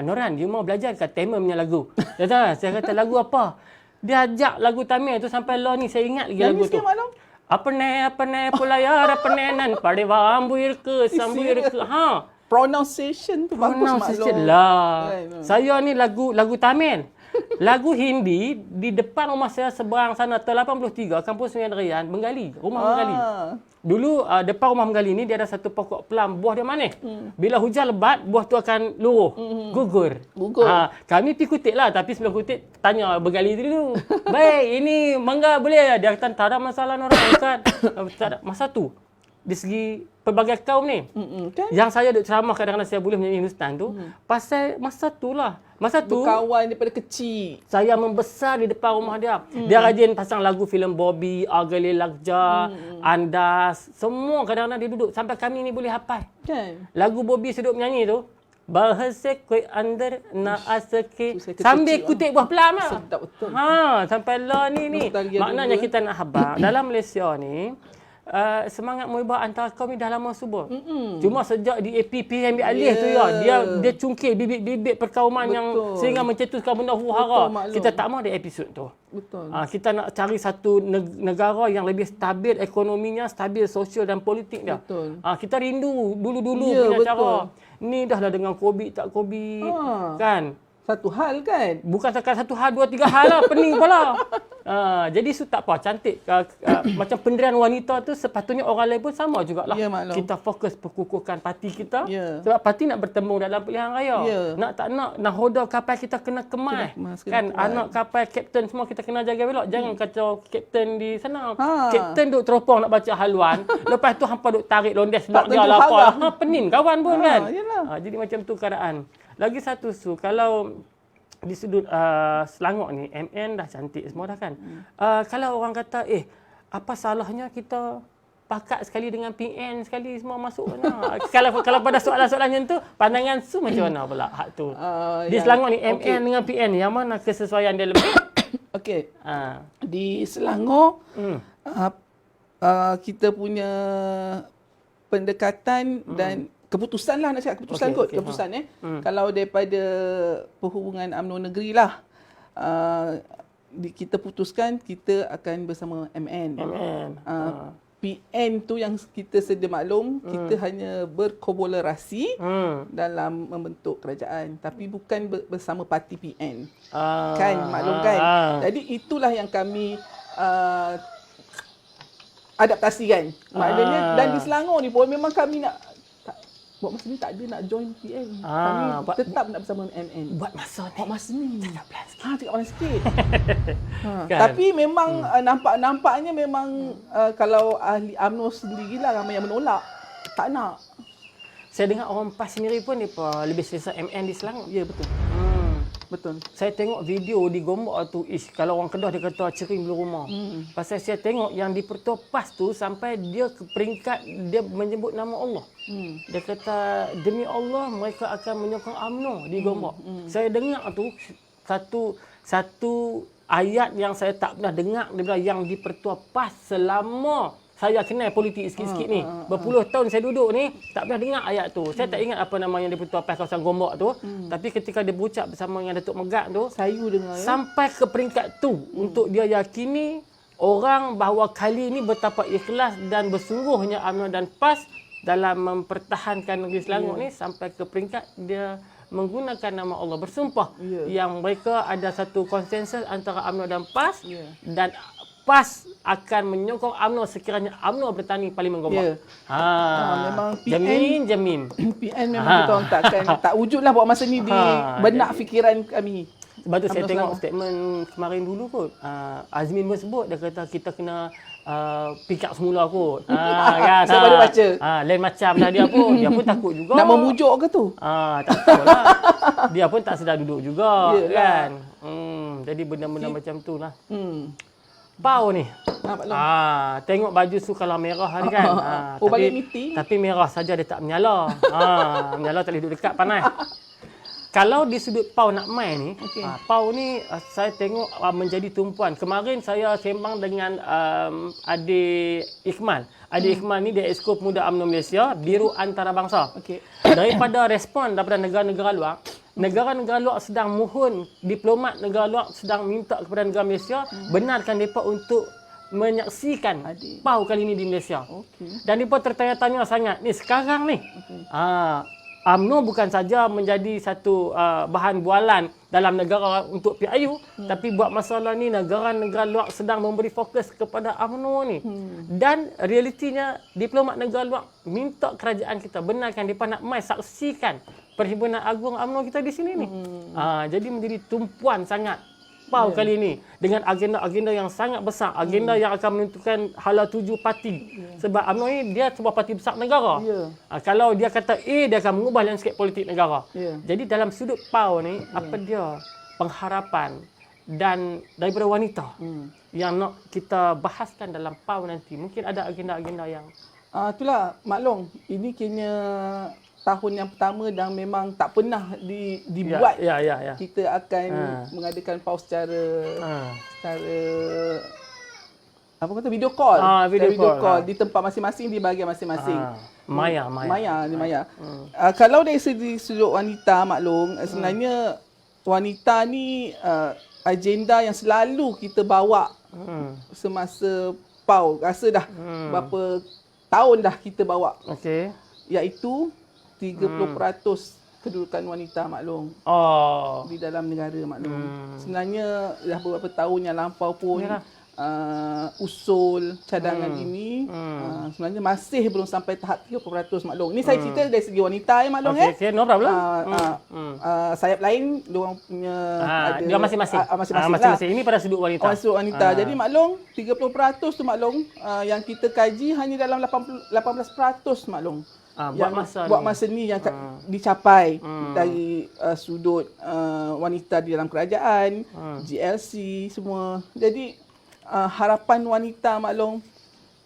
Noran, you mau belajar ke Tamil punya lagu? Dia kata, saya kata, lagu apa? Dia ajak lagu Tamil tu sampai lah ni saya ingat lagi lagu tu. Apne pulayar apnenan padeva ambuir ke. Pronunciation tu bagus maklum. Lah. Saya ni lagu Tamil. Lagu Hindi di depan rumah saya seberang sana Ter83 Kampung Sungai Derian, Bengali, rumah Bengali. Dulu depan rumah Bengali ni dia ada satu pokok pelam, buah dia manis. Bila hujan lebat, buah tu akan luruh, gugur. Kami pergi kutip lah, tapi sebelum kutip tanya Bengali dulu. Baik, ini mangga boleh? Dia kata tak ada masalah orang kan. Tak ada masa tu. Di segi pelbagai kaum ni. Yang saya duk ceramah kadang-kadang saya boleh menyanyi Hindustan tu, pasal masa tu lah. Masa tu berkawan daripada kecil. Saya membesar di depan rumah dia. Dia rajin pasang lagu filem Bobby, Agali Lagja, Andas, semua kadang-kadang dia duduk sampai kami ni boleh hafal. Lagu Bobby seduk menyanyi tu, bahasa koi under na asake Saya sambil kecil, kutip buah pelam lah. Sedap betul. Sampai lah ni. Nostalgia Maknanya dulu, kita nak habaq dalam Malaysia ni semangat muibah antara kaum ni dah lama subur. Cuma sejak di APPM alih tu ya, dia cungkil bibit-bibit perkauman yang sehingga mencetuskan benda huru-hara. maklum. Kita tak mahu ada episod tu. Betul. Kita nak cari satu negara yang lebih stabil ekonominya, stabil sosial dan politik dia. Betul. Kita rindu dulu-dulu Ya, punya betul. cara. Ni dah lah dengan COVID tak COVID kan. Satu hal kan. Bukan satu hal, dua, tiga hal lah. Pening kepala. Jadi tak apa. Cantik. Macam pendirian wanita tu sepatutnya orang lain pun sama jugalah. Ya, maklum. Kita fokus perkukuhkan parti kita. Ya. Sebab parti nak bertemu dalam pilihan raya. Ya. Nak tak nak, nahoda kapal kita kena kemas. Kena Kan kuat. anak kapal kapten semua kita kena jaga belok. Jangan kacau kapten di sana. Ha. Kapten duk teropong nak baca haluan. Lepas tu hampa duk tarik londes belok dia tentu lah. harang. Pening kawan pun kan. Yalah. Jadi macam tu keadaan. Lagi satu kalau di sudut Selangor ni, MN dah cantik semua dah kan. Kalau orang kata, apa salahnya kita pakat sekali dengan PN sekali semua masuk mana? kalau pada soalan-soalan yang tu, pandangan Su macam mana pula hak tu? Di Selangor ni, MN dengan PN ni, yang mana kesesuaian dia lebih? Okey. Di Selangor, kita punya pendekatan dan keputusan lah nak cakap keputusan keputusan Kalau daripada perhubungan UMNO negeri lah kita putuskan kita akan bersama MN. PN tu yang kita sedia maklum kita hanya berkolaborasi dalam membentuk kerajaan tapi bukan bersama parti PN. Kan maklum kan. Jadi itulah yang kami adaptasikan. Maknanya dan di Selangor ni pun memang kami nak buat masa ni tak ada nak join PN. Kami tetap nak bersama MN. Buat masa ni. Cakap pelan sikit. Kan? Tapi memang nampaknya memang kalau ahli UMNO sendirilah ramai yang menolak. Tak nak. Saya dengar orang PAS sendiri pun dia lebih selesa MN di Selangor. Ya, betul. Betul. Saya tengok video di Gombak tu, kalau orang Kedah dia kata cering bulu rumah. Pasal saya tengok yang di Pertua PAS tu sampai dia ke peringkat dia menyebut nama Allah. Dia kata demi Allah mereka akan menyokong UMNO di Gombak. Saya dengar tu satu ayat yang saya tak pernah dengar daripada yang di Pertua PAS selama saya kenal politik sikit-sikit ni. Berpuluh tahun saya duduk ni, tak pernah dengar ayat tu. Saya tak ingat apa nama yang dia Pertua PAS kawasan Gombak tu. Tapi ketika dia berucap bersama dengan Datuk Megat tu, Sayu dengar ya. Sampai ke peringkat tu untuk dia yakini orang bahawa kali ini betapa ikhlas dan bersungguhnya UMNO dan PAS dalam mempertahankan negeri Selangor ni sampai ke peringkat dia menggunakan nama Allah bersumpah yang mereka ada satu konsensus antara UMNO dan PAS dan PAS akan menyokong UMNO sekiranya UMNO bertanding Parlimen Gombak. Memang jamin. PN memang betul tak wujudlah buat masa ni di benak fikiran kami. Sebab tu saya tengok statement kemarin dulu kot. Azmin pun sebut dia kata kita kena pick up semula kot. Kan. Saya baru baca. Lain macam dah dia pun. Dia pun takut juga. Nak memujuk ke tu? Tak tahu lah. Dia pun tak sedar duduk juga. Kan. Jadi benda-benda macam tu lah. Pau ni. Tengok baju su kalau merah ni kan. Balik meeting. Tapi merah saja dia tak menyala. Menyala tak boleh duduk dekat panas. Kalau di sudut Pau nak main ni, Pau ni saya tengok menjadi tumpuan. Kemarin saya sembang dengan Adik Ikhmal. Adik Ikhmal ni dia Exco Pemuda UMNO Malaysia, Biru Antarabangsa. Daripada respon daripada negara-negara luar sedang mohon, diplomat negara luar sedang minta kepada negara Malaysia benarkan mereka untuk menyaksikan Pau kali ini di Malaysia. Dan mereka tertanya-tanya sangat. Ni sekarang ni, UMNO bukan saja menjadi satu bahan bualan dalam negara untuk PIU, tapi buat masalah ni negara-negara luar sedang memberi fokus kepada UMNO ni. Dan realitinya diplomat negara luar minta kerajaan kita benarkan mereka nak mai saksikan Perhimpunan Agung UMNO kita di sini ni. Jadi menjadi tumpuan sangat Pau kali ini dengan agenda-agenda yang sangat besar, agenda yang akan menentukan hala tuju parti. Sebab UMNO ni dia sebuah parti besar negara. Kalau dia kata A, dia akan mengubah landscape politik negara. Jadi dalam sudut Pau ni, apa dia pengharapan dan daripada wanita yang nak kita bahaskan dalam Pau nanti? Mungkin ada agenda-agenda yang itulah maklum ini kena tahun yang pertama dan memang tak pernah dibuat. Ya. Kita akan mengadakan PAU secara apa kata video call. Video call di tempat masing-masing, di bahagian masing-masing. Maya. Kalau dari sudut wanita, maklum, sebenarnya wanita ni agenda yang selalu kita bawa semasa PAU. Rasa dah berapa tahun dah kita bawa. Okey. Iaitu 30% kedudukan wanita, maklum. Di dalam negara, maklum. Sebenarnya dah beberapa tahun yang lampau pun usul cadangan ini sebenarnya masih belum sampai tahap 30%, maklum. Ini saya cerita dari segi wanita, maklum. Okey, no problem. Sayap lain diorang punya ada dia masing-masing. Masing-masing. Ini pada sudut wanita. Sudut wanita. Jadi maklum 30% tu, maklum, yang kita kaji hanya dalam 18%, maklum. Buat masa ni yang dicapai dari sudut wanita di dalam kerajaan, GLC semua. Jadi harapan wanita, maklum,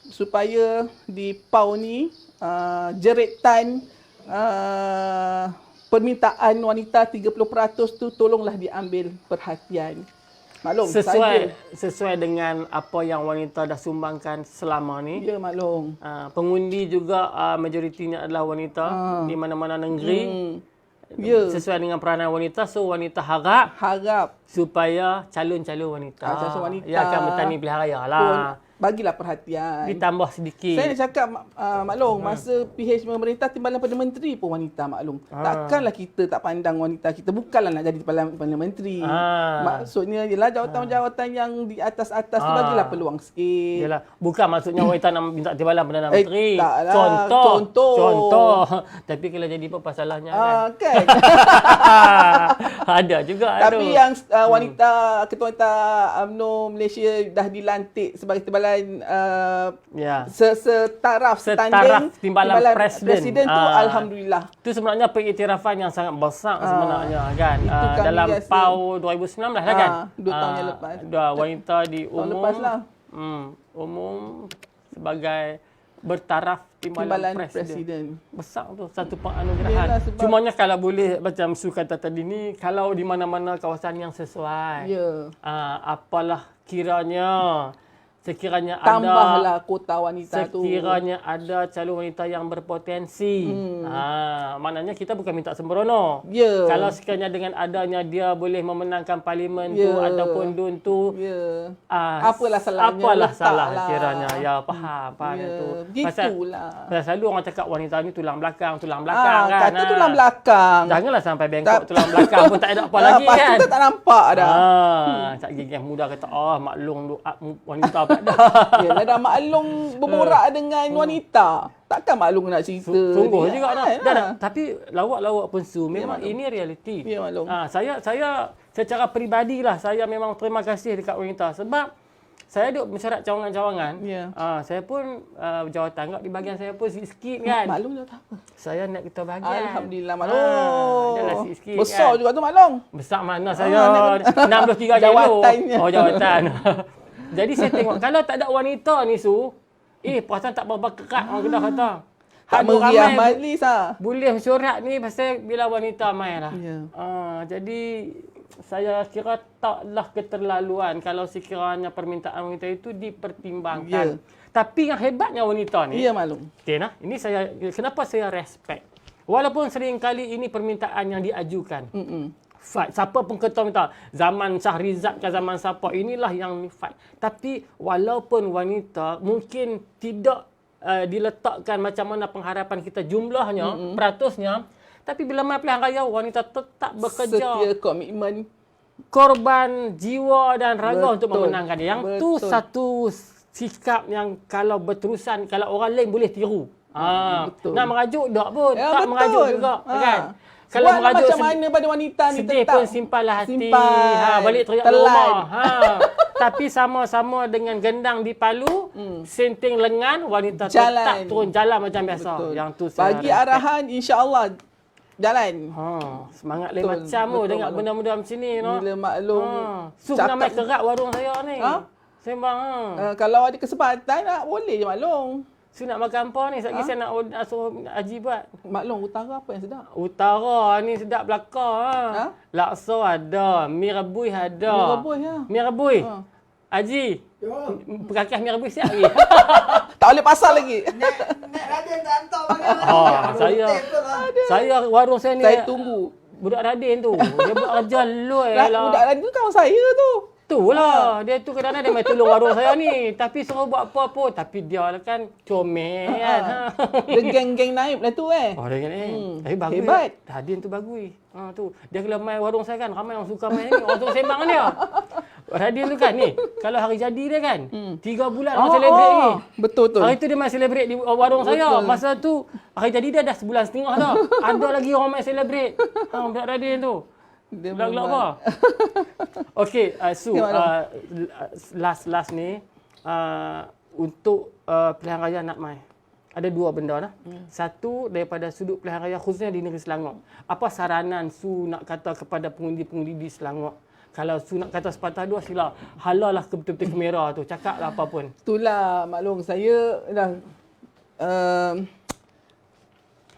supaya di PAU ni jeritan permintaan wanita 30% tu tolonglah diambil perhatian. Maklum, sesuai dengan apa yang wanita dah sumbangkan selama ni. Ya, maklum. Pengundi juga majoritinya adalah wanita di mana-mana negeri. Ya. Sesuai dengan peranan wanita, so wanita harap supaya calon-calon wanita, yang akan bertanding pilihan raya lah, bagilah perhatian. ditambah sedikit. Saya nak cakap, maklum, masa PH pemerintah timbalan Perdana Menteri pun wanita, maklum. Takkanlah kita tak pandang wanita kita, bukanlah nak jadi Perdana Menteri. Maksudnya ialah jawatan-jawatan yang di atas-atas tu bagilah peluang sikit. Yalah, bukan maksudnya wanita nak minta timbalan Perdana Menteri. Taklah. Contoh. Tapi kalau jadi apa masalahnya kan? Ada juga. Tapi yang wanita, ketua wanita UMNO Malaysia dah dilantik sebagai timbalan setaraf timbalan presiden tu, alhamdulillah. Itu sebenarnya pengiktirafan yang sangat besar sebenarnya kan. Dalam PAU 2019 lah kan. 2 tahun yang lepas. Wanita di umum sebagai bertaraf timbalan presiden. Besar tu satu penganugerahan. Cumanya kalau boleh macam Su kata tadi ni, kalau di mana-mana kawasan yang sesuai. Apalah sekiranya tambahlah kota wanita tu. Sekiranya ada calon wanita yang berpotensi. Maknanya kita bukan minta sembrono. Kalau sekiranya dengan adanya dia boleh memenangkan parlimen tu ataupun DUN tu, apalah salahnya. Kiranya. Ya, faham tu. Gitulah. Pasal selalu orang cakap wanita ni tulang belakang kan. Kata tulang belakang. Janganlah sampai bengkok tulang belakang pun tak ada apa lagi kan. Kita tak nampak dah. Cak geng muda kata, maklum wanita Yalah, dah maklum berborak dengan wanita. Takkan maklum nak cerita. Sungguh juga dah. Tapi lawak-lawak pun memang ini realiti. Ya, maklum. Saya secara peribadi lah, saya memang terima kasih dekat wanita sebab saya duduk mesyuarat cawangan-cawangan. Saya pun jawatan kat di bahagian saya pun sikit kan. Maklum tak apa. Saya naik ketua bahagian. Alhamdulillah, maklum. Adalah sikit besar kan. juga tu, maklum. Besar mana saya 63 kilo. Jawatannya. Jawatan. Jadi saya tengok, kalau tak ada wanita ni perasaan tak berapa kerat orang Kedah kata. Tak meriah majlis boleh mesyuarat ni pasal bila wanita main lah. Jadi saya kira taklah keterlaluan kalau sekiranya permintaan wanita itu dipertimbangkan. Tapi yang hebatnya wanita ni. Ya, maklum. Okay, ini kenapa saya respect. Walaupun sering kali ini permintaan yang diajukan. Fight. Siapa pun ketua minta. Zaman Syahrizat ke zaman siapa. Inilah yang fight. Tapi walaupun wanita mungkin tidak diletakkan macam mana pengharapan kita jumlahnya, peratusnya. Tapi bila main pilihan raya, wanita tetap bekerja. Setia, komitmen. Korban jiwa dan raga untuk memenangkan dia. Yang tu satu sikap yang kalau berterusan, kalau orang lain boleh tiru. Nak merajuk tak pun. Tak merajuk juga. Kan? Kalau merajuk macam mana pada wanita ni sedih tetap pun simpanlah hati. Balik teriak ke rumah. Tapi sama-sama dengan gendang di palu, senting lengan, wanita tetap turun jalan macam biasa. Yang tu saya bagi arahan, insya-Allah jalan. Semangat lain macam dengar benda-benda macam ni. Bila maklum. Nak main kerat warung saya ni. Sembang. Kalau ada kesempatan, boleh je maklum. Su nak makan apa ni? Sekejap saya nak suruh Haji buat. Maklum utara apa yang sedap? Utara ni sedap belakang. Laksa ada, mi rebus ada. Mi rebus ya. Mi rebus. Haji, Yo. perkakas mi rebus siap lagi. Tak boleh pasal lagi. Nek Raden tak hantar makan. Saya warung saya ni Saya tunggu. budak Radin tu. Dia buat kerja loi lah. Budak lain tu kawan saya tu. Itulah. Dia tu kadang-kadang dia main tolong warung saya ni. Tapi suruh buat apa-apa. Tapi dia lah kan comel kan. Dia geng-geng naib lah tu Oh, dia kan tapi bagus. Hebat. Radin tu bagus. Tu. Dia kalau main warung saya kan, ramai orang suka main ni. Orang suka sembang dengan dia. Radin tu kan ni, kalau hari jadi dia kan, 3 bulan orang celebrate ni. Betul tu. Hari tu dia main celebrate di warung saya. Masa tu, hari jadi dia dah sebulan setengah dah. Ada lagi orang main celebrate. Budak Radin tu. Dia Gelak-gelak apa? Okey, Su, last ni, untuk pilihan raya nak mai. Ada 2 benda lah. Satu, daripada sudut pilihan raya khususnya di negeri Selangor. Apa saranan Su nak kata kepada pengundi-pengundi di Selangor? Kalau Su nak kata sepatah dua, sila halalah ke betul-betul kamera tu. Cakaplah apa pun. Itulah maklum saya dah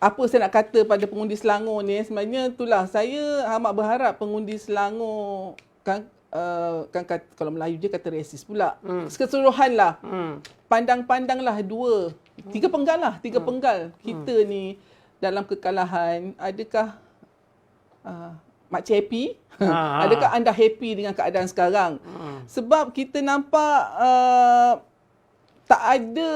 apa saya nak kata pada pengundi Selangor ni, sebenarnya itulah saya amat berharap pengundi Selangor kan kalau Melayu dia kata resis pula. Keseluruhanlah. Pandang-pandanglah 3 penggal lah, 3 penggal. Kita ni dalam kekalahan, adakah makcik happy? Adakah anda happy dengan keadaan sekarang? Sebab kita nampak tak ada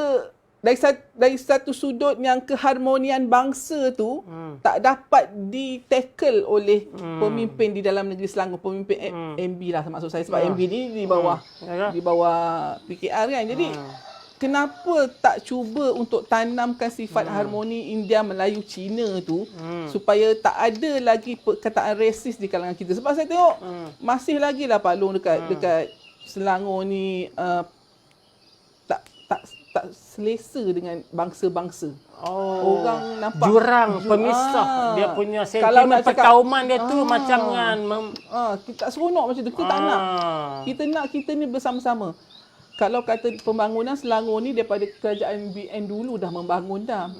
dari satu sudut yang keharmonian bangsa tu tak dapat di-tackle oleh pemimpin di dalam negeri Selangor, pemimpin MB lah maksud saya, sebab MB ni di bawah PKR kan. Jadi kenapa tak cuba untuk tanamkan sifat harmoni India, Melayu, Cina tu supaya tak ada lagi perkataan resis di kalangan kita. Sebab saya tengok masih lagi lah Pak Long dekat Selangor ni tak selesa dengan bangsa-bangsa. Orang nampak jurang pemisah dia punya sentimen perkauman dia tu macam kan kita tak seronok macam tu. Kita tak nak. Kita nak kita ni bersama-sama. Kalau kata pembangunan Selangor ni daripada kerajaan BN dulu dah membangun dah.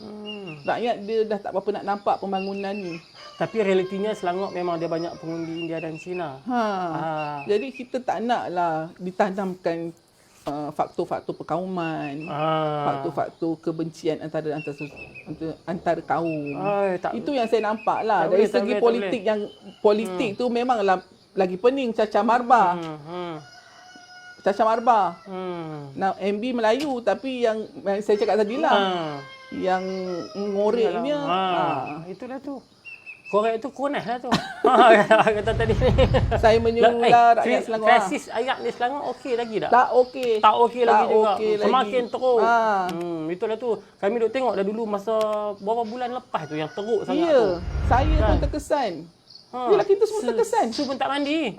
Rakyat dia dah tak apa nak nampak pembangunan ni. Tapi realitinya Selangor memang dia banyak pengundi India dan Cina. Jadi kita tak naklah ditanamkan faktor-faktor perkauman, faktor-faktor kebencian antara kaum. Itu yang saya nampak lah. Dari segi politik yang politik tu memanglah lagi pening cacah marba. Cacah marba. Nah, MB Melayu tapi yang saya cakap tadi lah. Yang ngoreknya. Itulah tu. Korek tu koneh lah tu. Kata tadi ni. Saya menyuruhlah rakyat Selangor. Krisis air di Selangor okey lagi tak? Tak okey. Tak okey lagi juga. Okay Semakin lagi. teruk. Itulah tu. Kami duk tengok dah dulu masa beberapa bulan lepas tu yang teruk sangat tu. Saya pun terkesan. Yelah kita semua terkesan. Su pun tak mandi.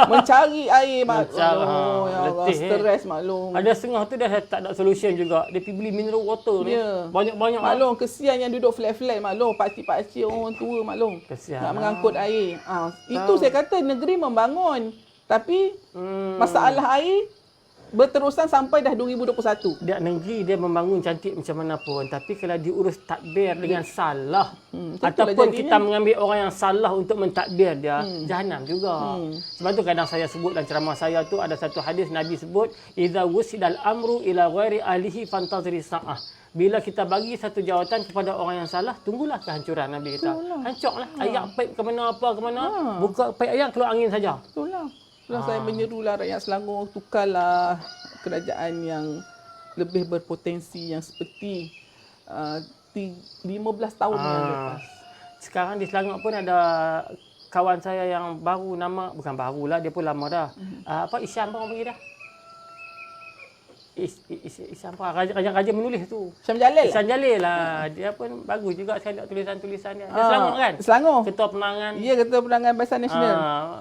Mencari air maklum. Ya Allah, letih, stres maklum. Ada setengah tu dah tak ada solution juga. Dia pergi beli mineral water ni. Banyak-banyak. Maklum, kesian yang duduk flat-flat maklum. Pakcik-pakcik orang tua maklum. Kesian. Nak mengangkut air. Itu saya kata negeri membangun. Tapi masalah air berterusan sampai dah 2021. Dia negeri dia membangun cantik macam mana pun, tapi kalau diurus tadbir dengan salah ataupun kita mengambil orang yang salah untuk mentadbir dia, jahanam juga. Sebab tu kadang saya sebut dalam ceramah saya tu ada satu hadis Nabi sebut, idza wusidal amru ila ghairi ahlihi fantaziri sa'ah. Bila kita bagi satu jawatan kepada orang yang salah, tunggulah kehancuran. Nabi kata. Hancurlah. Ayak pipe ke mana apa ke mana, buka pipe ayak keluar angin saja. Itulah. Saya menyerulah rakyat Selangor, tukarlah kerajaan yang lebih berpotensi yang seperti 15 tahun yang lepas. Sekarang di Selangor pun ada kawan saya yang baru, nama bukan barulah, dia pun lama dah. Isyam apa orang panggil dah? Isyam apa? Raja menulis tu. Syam Jalil. Syam Jalil lah. Dia pun bagus juga saya lihat tulisan-tulisan dia. Dia Selangor kan? Selangor. Ketua Penerangan. Ya, Ketua Penerangan Barisan Nasional.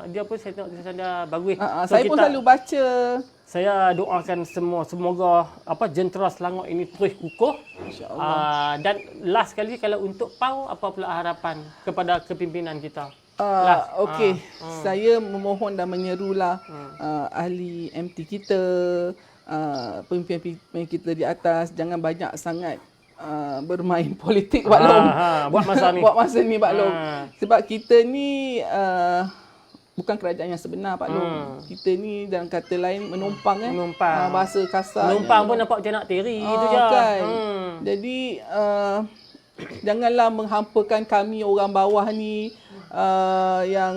Dia pun saya tengok tulisan dia bagus. Saya pun selalu baca. Saya doakan semoga jentera Selangor ini terus kukuh. InsyaAllah. Dan last sekali kalau untuk PAU, apa pula harapan kepada kepimpinan kita? Okey. Saya memohon dan menyerulah ahli MT kita, pemimpin kita di atas jangan banyak sangat bermain politik Pak Long. Buat masa ni. Buat masa ni Pak Long. Sebab kita ni bukan kerajaan yang sebenar Pak Long. Kita ni dalam kata lain menumpang kan. Menumpang. Bahasa kasar. Menumpang pun nampak macam nak teri itu je. Kan. Jadi janganlah menghampakan kami orang bawah ni yang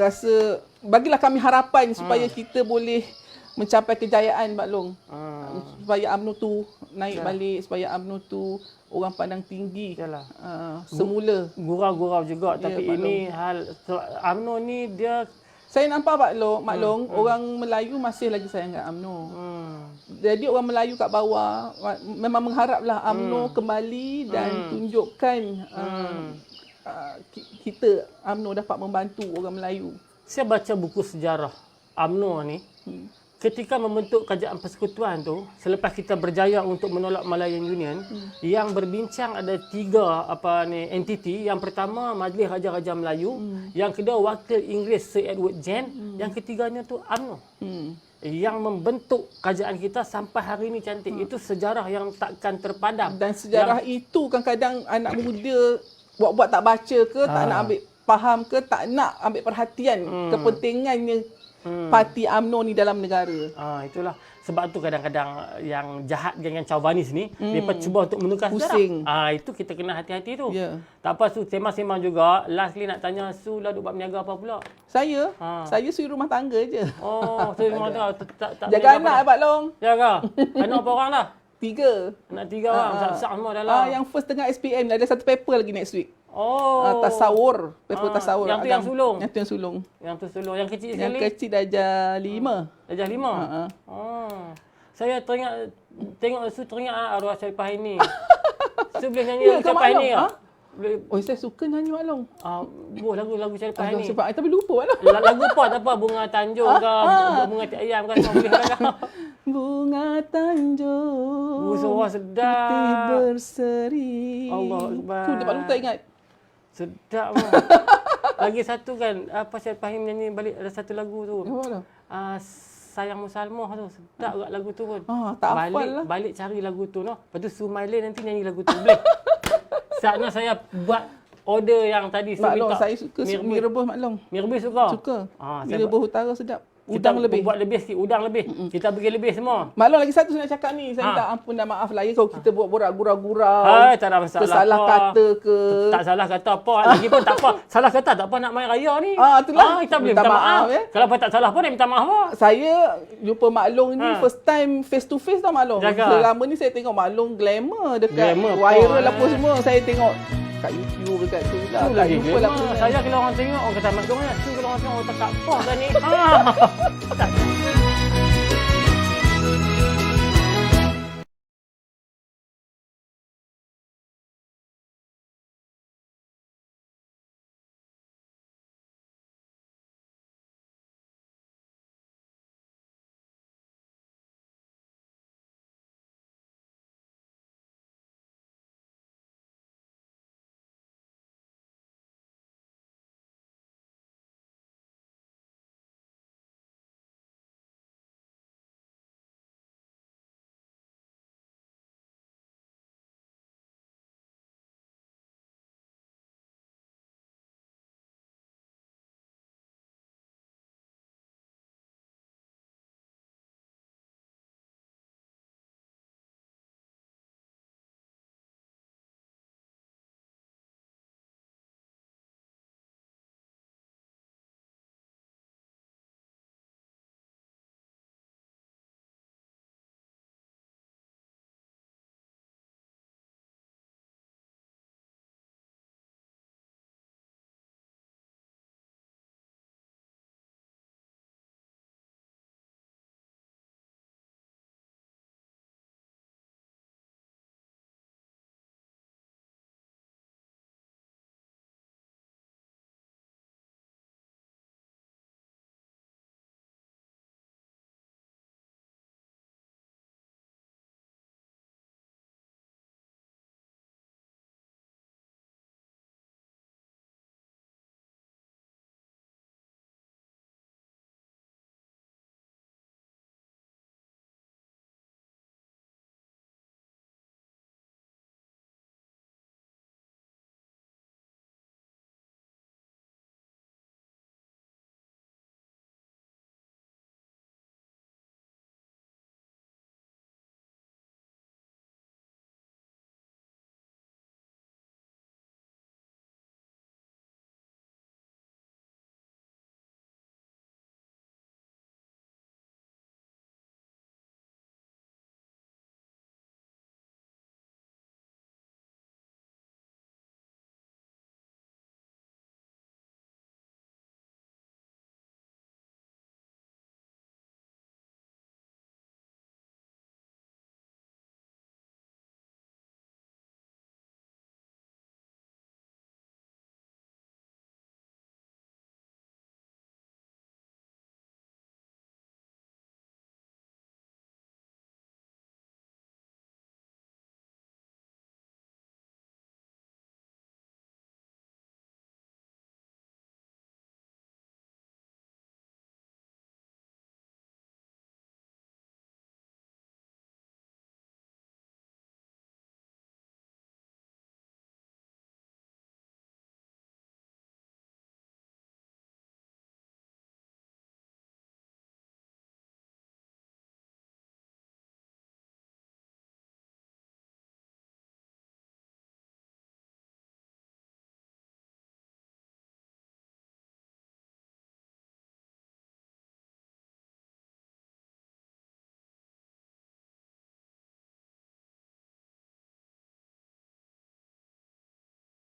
rasa, bagilah kami harapan supaya kita boleh mencapai kejayaan Pak Long. Supaya UMNO tu naik balik, supaya UMNO tu orang pandang tinggi. Semula. Gurau-gurau juga tapi Pak ini hal UMNO ni dia saya nampak Mak Long, orang Melayu masih lagi sayang kat UMNO. Jadi orang Melayu kat bawah memang mengharaplah UMNO kembali dan tunjukkan kita UMNO dapat membantu orang Melayu. Saya baca buku sejarah UMNO ni. Ketika membentuk kerajaan persekutuan tu, selepas kita berjaya untuk menolak Malayan Union, yang berbincang ada 3 entiti. Yang pertama Majlis Raja-Raja Melayu, yang kedua Wakil Inggeris Sir Edward Gen, yang ketiganya tu UMNO. Yang membentuk kerajaan kita sampai hari ini cantik. Itu sejarah yang takkan terpadam. Dan sejarah itu kadang-kadang anak muda buat-buat tak baca ke, tak nak ambil faham ke, tak nak ambil perhatian kepentingannya parti UMNO ni dalam negara. Itulah. Sebab tu kadang-kadang yang jahat, yang chauvinis ni, mereka cuba untuk menukar pusing. sejarah. Itu kita kena hati-hati tu. Yeah. Tak apa, Su, sembang-sembang juga. Lastly nak tanya, Su lah duk buat berniaga apa pula? Saya suri rumah tangga je. Oh, so rumah tu tak jaga anak Pak Long. Jaga. Anak berapa orang dah? 3. Anak 3 orang. Besar-besar semua dah lah. Yang first tengah SPM, ada satu paper lagi next week. Oh. Tasawur. Paper tasawur. Yang tu yang sulung? Yang tu yang sulung. Yang tu sulung. Yang kecil sekali? Yang kecil darjah 5. Darjah 5? Saya tengok Su teringat arwah Syarifah ini. Su boleh nyanyi lagu Syarifah ini ke? Oh, saya suka nyanyi Mak Long. Lagu Syarifah ini. Tapi lupa Mak Long. Lagu apa? Tak apa, Bunga Tanjung ke, Bunga Tiap Ayam ke, semua boleh kan? Bunga Tanjung. Suara sedap. Putih berseri. Allah Akbar. Tu Pak Long tak ingat. Sedap mah. Lagi satu kan, apa Syarifah ini nyanyi balik, ada satu lagu tu. Apa tu? Sayang Musalmah tu. Sedap kat lagu tu pun. Tak hafal lah. Balik cari lagu tu. Lepas tu Sumailin nanti nyanyi lagu tu. Boleh? Saatnya saya buat order yang tadi. Mak Long, saya suka mi rebus Mak Long. Mi rebus suka? Suka. Mi rebus utara sedap. Udang lebih. Buat lebih sikit. Udang lebih. Kita bagi lebih semua. Mak Long, lagi satu saya nak cakap ni. Saya minta ampun dan maaf lah ya kalau kita buat borak gurau-gurau. Tak ada masalah. Tersalah kata ke. Tak salah kata apa. Lagi pun tak apa. Salah kata tak apa nak main raya ni. Itulah. Kita boleh minta maaf. Kalau tak salah pun dia minta maaf apa. Saya jumpa Mak Long ni first time face to face tau Mak Long. Selama ni saya tengok Mak Long glamour dekat viral apa semua. Saya tengok kat YouTube dekat tu lah. Lagi glamour. Saya kalau orang tengok orang kata Mak Long ni. Kalau orang tengok orang tak apa kan ni.